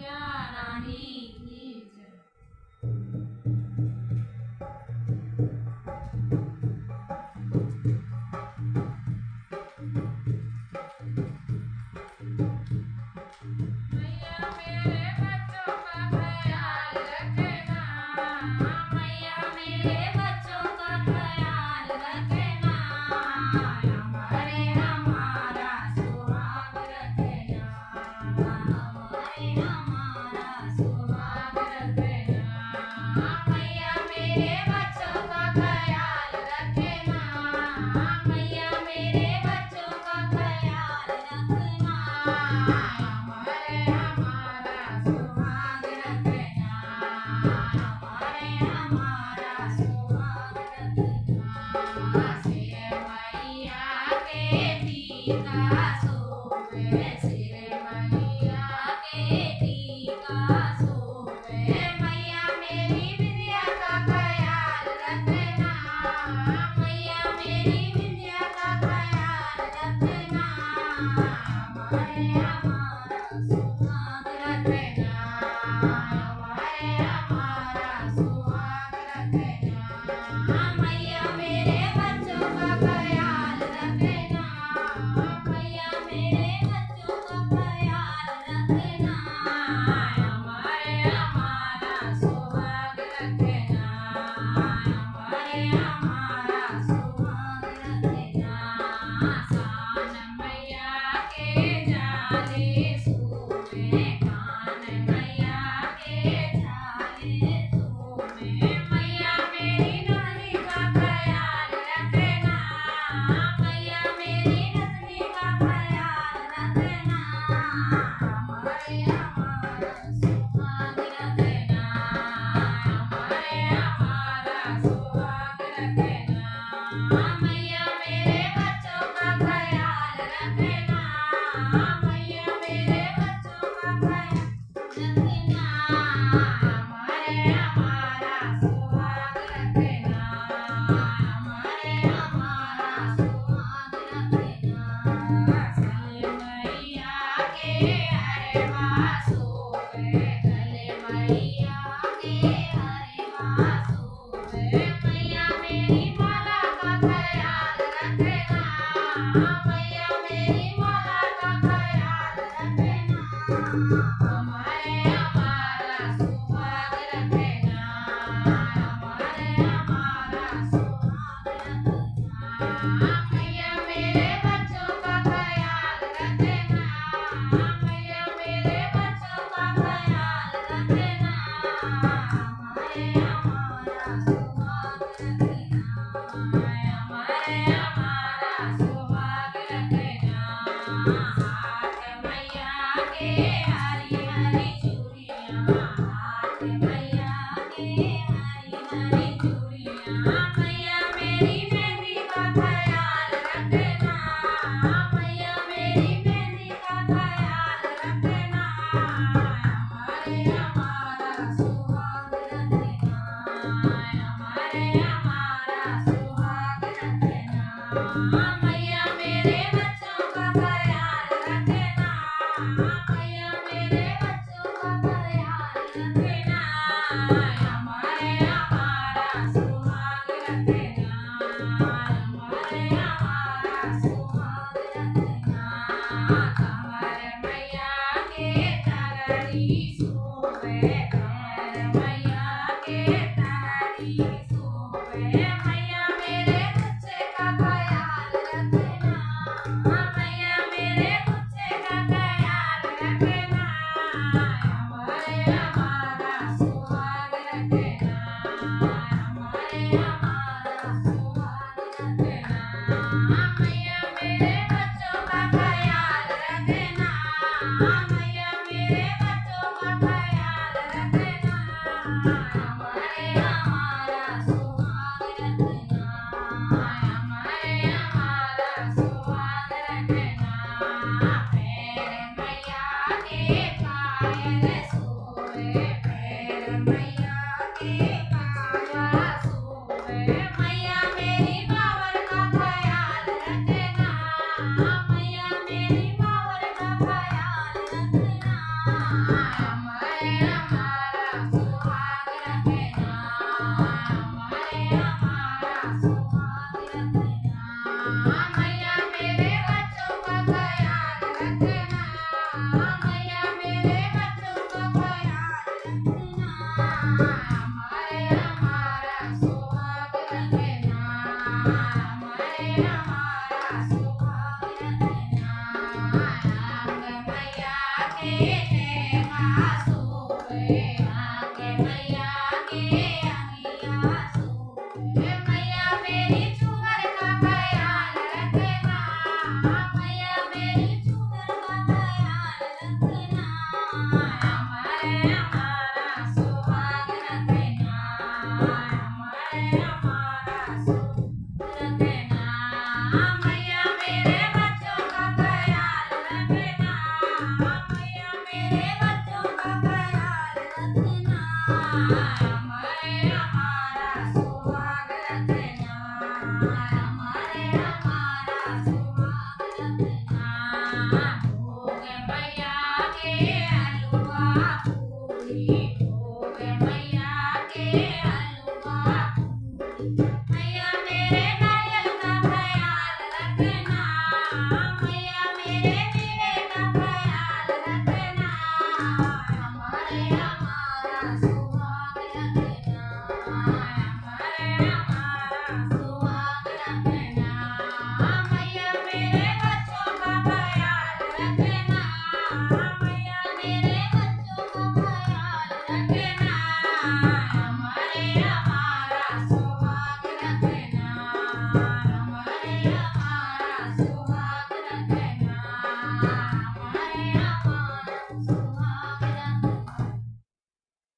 मैया रानी की जय। मैया मेरे बच्चों का ख्याल रखना, मैया मेरे बच्चों का ख्याल रखना, हमारे हमारा सुहाग रखना, हमारे हमारा सुहाग रखना। मैया मेरे बच्चों का ख्याल रखना, मैया मेरे बच्चों का ख्याल रखना, हमारे हमारा सुहाग रखना, हमारे हमारा सुहाग रखना। सिर मैया के टीका सोवे, सिर मैया के टीका सोवे, मैया मेरी विद्या का ख्याल रखना, मैया मेरी विद्या का ख्याल रखना, हमारे हमारा सुहाग रखना, हमारे हमारा सुहाग रखना। मैया मेरे बच्चों का ख्याल रखना, मैया मेरे बच्चों का ख्याल रखना, हमारे हमारा सुहाग रखना, हमारे हमारा सुहाग रखना। सान मैया के जाले सोवे, कान मैया के जाले सोवे, मैया मेरी नथनी का ख्याल रखना, मैया मेरी नथनी का ख्याल रखना, हमारे हमारा सुहाग रखना, हमारे हमारा सुहाग रखना। मैया मेरे बच्चों का ख्याल रखना, मैया मेरे बच्चों का ख्याल रखना, हमारे हमारा सुहाग रखना, हमारे हमारा सुहाग रखना। गले मैया के हरवा सोवे, गले मैया के हरवा सोवे, मैया मेरी माला का ख्याल रखना, मैया मेरी माला का ख्याल रखना, हमारे हमारा सुहाग रखना, हमारे हमारा सुहाग रखना। मैया मेरे बच्चों का ख्याल रखना, मैया मेरे बच्चों का ख्याल रखना, हमारे हमारा सुहाग रखना, हमारे हमारा सुहाग रखना। हाथ मैया के हरी हरी चूड़ियां, हाथ मैया के हरी हरी चूड़ियां, मैया मेरी मेहंदी का ख्याल रखना, मैया मेरी मेहंदी का ख्याल रखना, हमारे हमारा सुहाग रखना, हमारे हमारा सुहाग रखना। मैया मेरे बच्चों का ख्याल रखना, मैया मेरे बच्चों का ख्याल रखना, हमारे हमारा सुहाग रखना, हमारे हमारा सुहाग रखना। कंवर मैया के तरड़ी